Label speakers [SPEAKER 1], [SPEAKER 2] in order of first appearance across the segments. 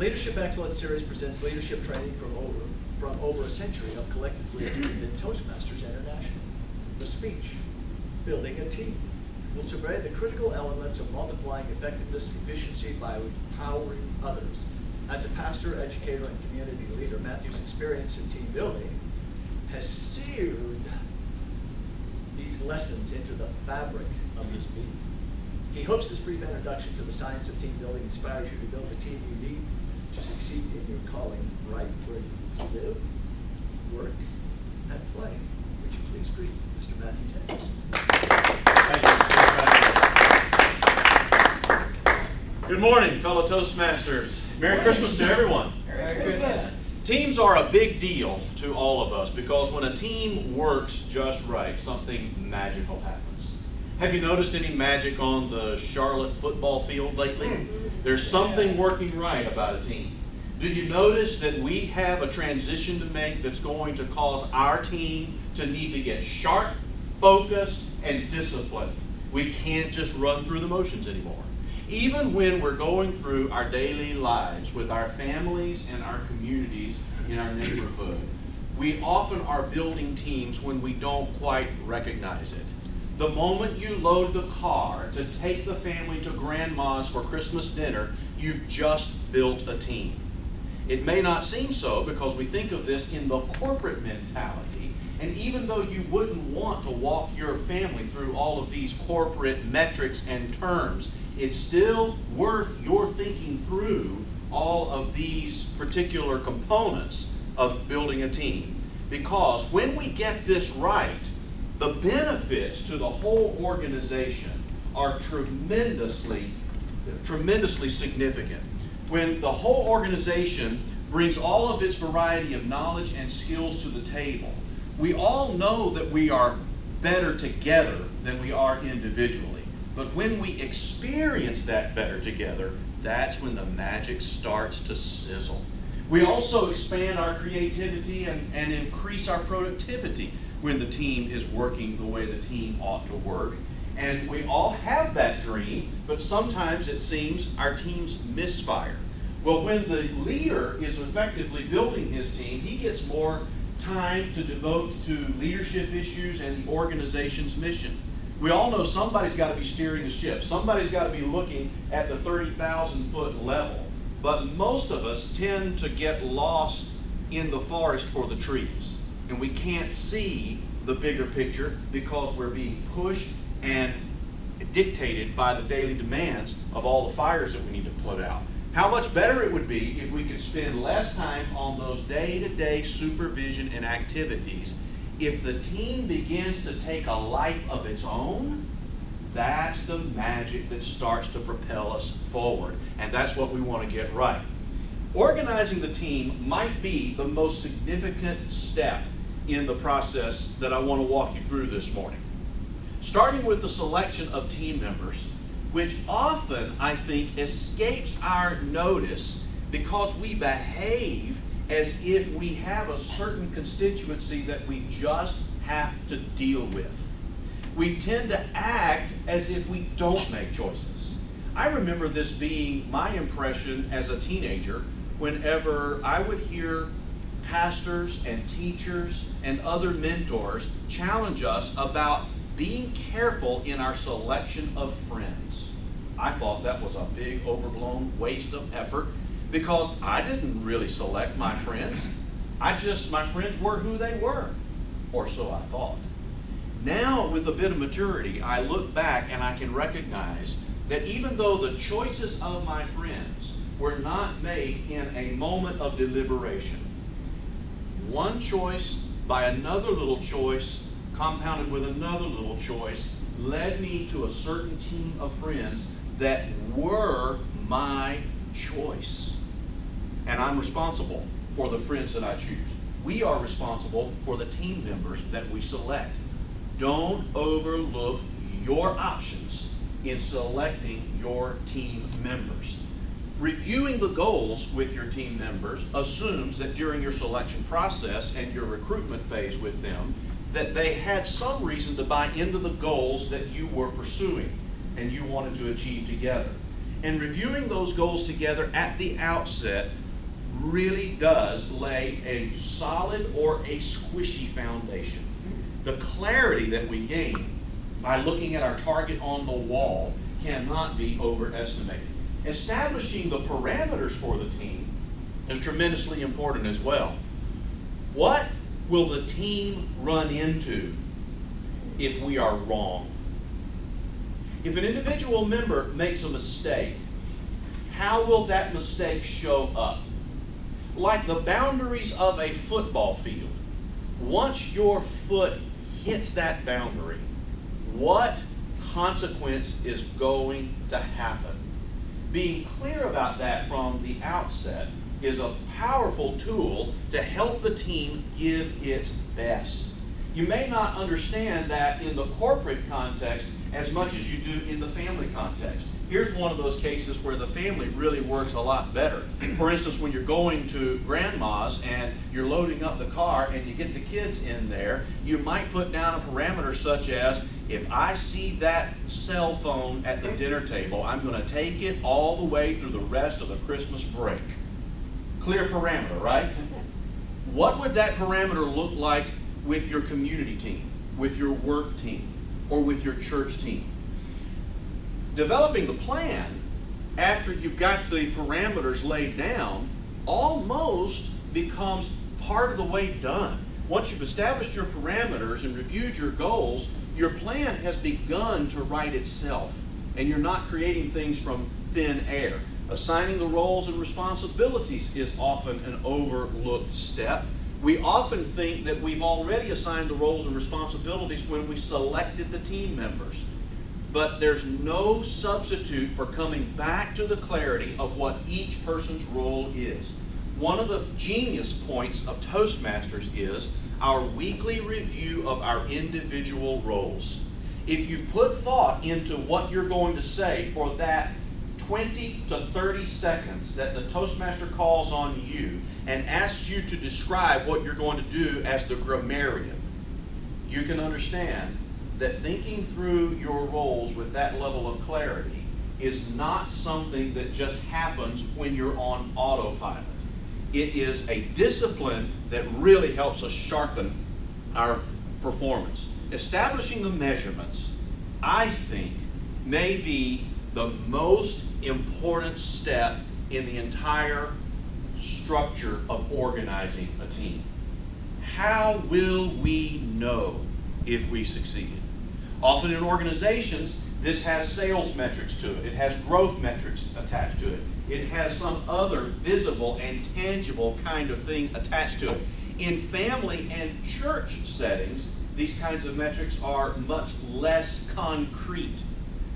[SPEAKER 1] Leadership Excellence Series presents leadership training from over a century of collectively attended Toastmasters International. The speech, building a team, will survey the critical elements of multiplying effectiveness and efficiency by empowering others. As a pastor, educator, and community leader, Matthew's experience in team building has seared these lessons into the fabric of his being. He hopes this brief introduction to the science of team building inspires you to build the team you need to succeed in your calling right where you live, work, and play. Would you please greet Mr. Matthew James?
[SPEAKER 2] Thank you. Good morning, fellow Toastmasters. Merry Christmas to everyone.
[SPEAKER 1] Merry Christmas.
[SPEAKER 2] Teams are a big deal to all of us because when a team works just right, something magical happens. Have you noticed any magic on the Charlotte football field lately? There's something working right about a team. Do you notice that we have a transition to make that's going to cause our team to need to get sharp, focused, and disciplined? We can't just run through the motions anymore. Even when we're going through our daily lives with our families and our communities in our neighborhood, we often are building teams when we don't quite recognize it. The moment you load the car to take the family to grandma's for Christmas dinner, you've just built a team. It may not seem so because we think of this in the corporate mentality, and even though you wouldn't want to walk your family through all of these corporate metrics and terms, it's still worth your thinking through all of these particular components of building a team. Because when we get this right, the benefits to the whole organization are tremendously significant. When the whole organization brings all of its variety of knowledge and skills to the table, we all know that we are better together than we are individually. But when we experience that better together, that's when the magic starts to sizzle. We also expand our creativity and increase our productivity when the team is working the way the team ought to work. And we all have that dream, but sometimes it seems our teams misfire. Well, when the leader is effectively building his team, he gets more time to devote to leadership issues and the organization's mission. We all know somebody's got to be steering the ship. Somebody's got to be looking at the 30,000-foot level. But most of us tend to get lost in the forest for the trees. And we can't see the bigger picture because we're being pushed and dictated by the daily demands of all the fires that we need to put out. How much better it would be if we could spend less time on those day-to-day supervision and activities. If the team begins to take a life of its own, that's the magic that starts to propel us forward. And that's what we want to get right. Organizing the team might be the most significant step in the process that I want to walk you through this morning. Starting with the selection of team members, which often, I think, escapes our notice because we behave as if we have a certain constituency that we just have to deal with. We tend to act as if we don't make choices. I remember this being my impression as a teenager whenever I would hear pastors and teachers and other mentors challenge us about being careful in our selection of friends. I thought that was a big overblown waste of effort because I didn't really select my friends. My friends were who they were, or so I thought. Now, with a bit of maturity, I look back and I can recognize that even though the choices of my friends were not made in a moment of deliberation, one choice by another little choice, compounded with another little choice, led me to a certain team of friends that were my choice. And I'm responsible for the friends that I choose. We are responsible for the team members that we select. Don't overlook your options in selecting your team members. Reviewing the goals with your team members assumes that during your selection process and your recruitment phase with them, that they had some reason to buy into the goals that you were pursuing and you wanted to achieve together. And reviewing those goals together at the outset really does lay a solid or a squishy foundation. The clarity that we gain by looking at our target on the wall cannot be overestimated. Establishing the parameters for the team is tremendously important as well. What will the team run into if we are wrong? If an individual member makes a mistake, how will that mistake show up? Like the boundaries of a football field, once your foot hits that boundary, what consequence is going to happen? Being clear about that from the outset is a powerful tool to help the team give its best. You may not understand that in the corporate context as much as you do in the family context. Here's one of those cases where the family really works a lot better. For instance, when you're going to grandma's and you're loading up the car and you get the kids in there, you might put down a parameter such as, if I see that cell phone at the dinner table, I'm going to take it all the way through the rest of the Christmas break. Clear parameter, right? What would that parameter look like with your community team, with your work team, or with your church team? Developing the plan after you've got the parameters laid down almost becomes part of the way done. Once you've established your parameters and reviewed your goals, your plan has begun to write itself, and you're not creating things from thin air. Assigning the roles and responsibilities is often an overlooked step. We often think that we've already assigned the roles and responsibilities when we selected the team members. But there's no substitute for coming back to the clarity of what each person's role is. One of the genius points of Toastmasters is our weekly review of our individual roles. If you put thought into what you're going to say for that 20 to 30 seconds that the Toastmaster calls on you and asks you to describe what you're going to do as the grammarian, you can understand that thinking through your roles with that level of clarity is not something that just happens when you're on autopilot. It is a discipline that really helps us sharpen our performance. Establishing the measurements, I think, may be the most important step in the entire structure of organizing a team. How will we know if we succeeded? Often in organizations, this has sales metrics to it. It has growth metrics attached to it. It has some other visible and tangible kind of thing attached to it. In family and church settings, these kinds of metrics are much less concrete.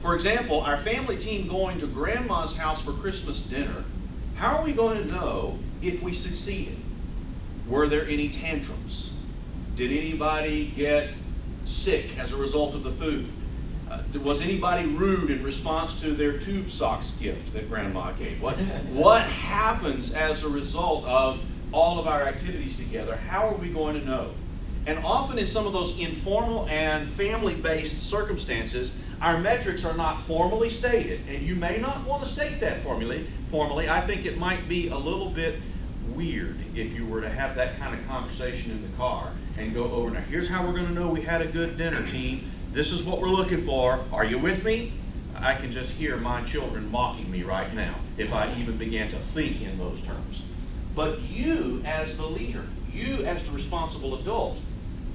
[SPEAKER 2] For example, our family team going to grandma's house for Christmas dinner, how are we going to know if we succeeded? Were there any tantrums? Did anybody get sick as a result of the food? Was anybody rude in response to their tube socks gift that grandma gave? What happens as a result of all of our activities together? How are we going to know? And often in some of those informal and family-based circumstances, our metrics are not formally stated, and you may not want to state that formally. I think it might be a little bit weird if you were to have that kind of conversation in the car and go over, now here's how we're going to know we had a good dinner, team. This is what we're looking for. Are you with me? I can just hear my children mocking me right now if I even began to think in those terms. But you as the leader, you as the responsible adult,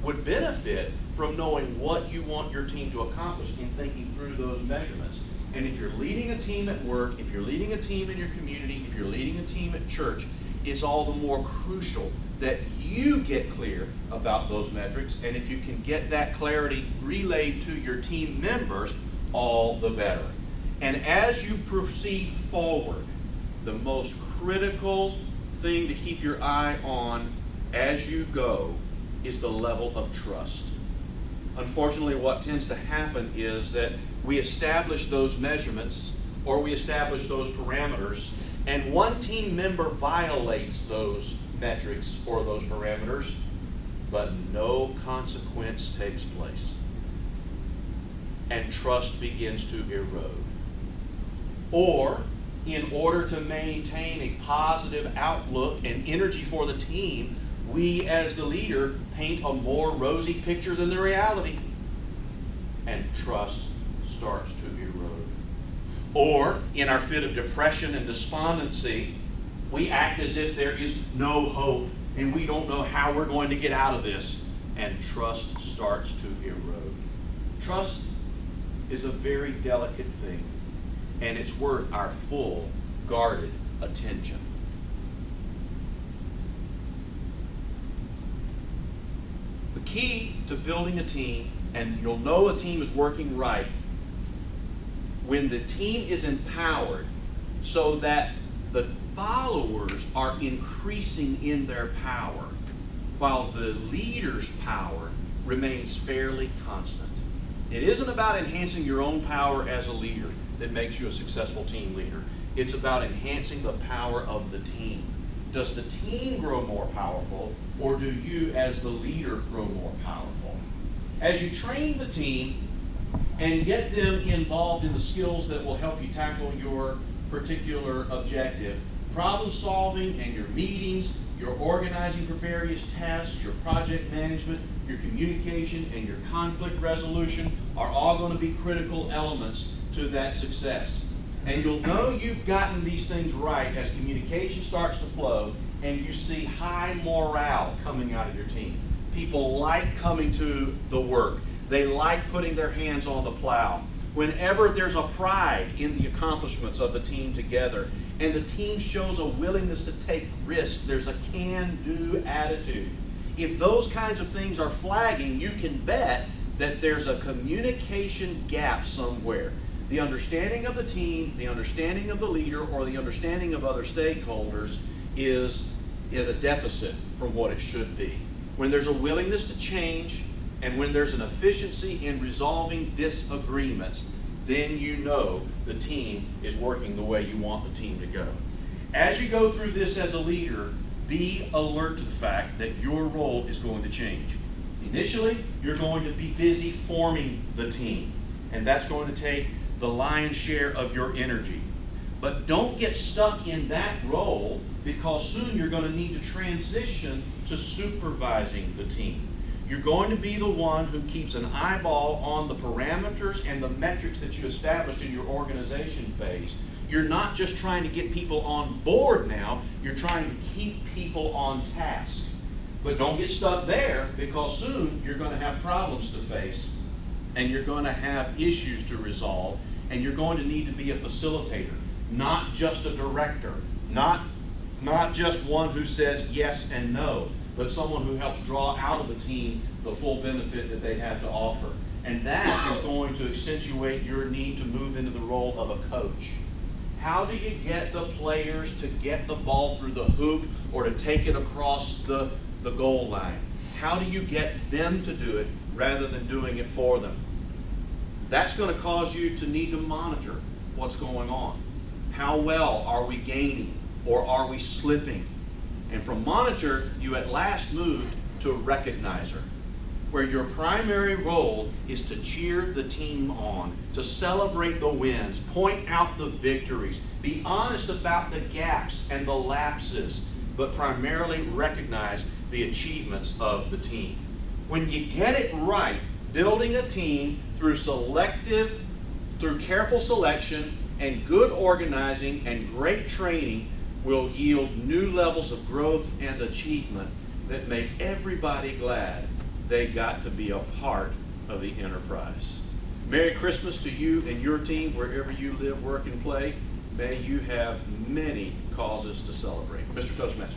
[SPEAKER 2] would benefit from knowing what you want your team to accomplish in thinking through those measurements. And if you're leading a team at work, if you're leading a team in your community, if you're leading a team at church, it's all the more crucial that you get clear about those metrics. And if you can get that clarity relayed to your team members, all the better. And as you proceed forward, the most critical thing to keep your eye on as you go is the level of trust. Unfortunately, what tends to happen is that we establish those measurements or we establish those parameters, and one team member violates those metrics or those parameters, but no consequence takes place. And trust begins to erode. Or, in order to maintain a positive outlook and energy for the team, we as the leader paint a more rosy picture than the reality. And trust starts to erode. Or, in our fit of depression and despondency, we act as if there is no hope and we don't know how we're going to get out of this. And trust starts to erode. Trust is a very delicate thing, and it's worth our full, guarded attention. The key to building a team, and you'll know a team is working right, when the team is empowered so that the followers are increasing in their power, while the leader's power remains fairly constant. It isn't about enhancing your own power as a leader that makes you a successful team leader. It's about enhancing the power of the team. Does the team grow more powerful, or do you as the leader grow more powerful? As you train the team and get them involved in the skills that will help you tackle your particular objective, problem solving and your meetings, your organizing for various tasks, your project management, your communication, and your conflict resolution are all going to be critical elements to that success. And you'll know you've gotten these things right as communication starts to flow and you see high morale coming out of your team. People like coming to the work. They like putting their hands on the plow. Whenever there's a pride in the accomplishments of the team together, and the team shows a willingness to take risks, there's a can-do attitude. If those kinds of things are flagging, you can bet that there's a communication gap somewhere. The understanding of the team, the understanding of the leader, or the understanding of other stakeholders is at a deficit from what it should be. When there's a willingness to change, and when there's an efficiency in resolving disagreements, then you know the team is working the way you want the team to go. As you go through this as a leader, be alert to the fact that your role is going to change. Initially, you're going to be busy forming the team, and that's going to take the lion's share of your energy. But don't get stuck in that role, because soon you're going to need to transition to supervising the team. You're going to be the one who keeps an eyeball on the parameters and the metrics that you established in your organization phase. You're not just trying to get people on board now, you're trying to keep people on task. But don't get stuck there, because soon you're going to have problems to face, and you're going to have issues to resolve, and you're going to need to be a facilitator, not just a director, not just one who says yes and no, but someone who helps draw out of the team the full benefit that they have to offer. And that is going to accentuate your need to move into the role of a coach. How do you get the players to get the ball through the hoop or to take it across the goal line? How do you get them to do it rather than doing it for them? That's going to cause you to need to monitor what's going on. How well are we gaining, or are we slipping? And from monitor, you at last moved to recognizer, where your primary role is to cheer the team on, to celebrate the wins, point out the victories, be honest about the gaps and the lapses, but primarily recognize the achievements of the team. When you get it right, building a team through careful selection and good organizing and great training will yield new levels of growth and achievement that make everybody glad they got to be a part of the enterprise. Merry Christmas to you and your team wherever you live, work, and play. May you have many causes to celebrate. Mr. Toastmaster.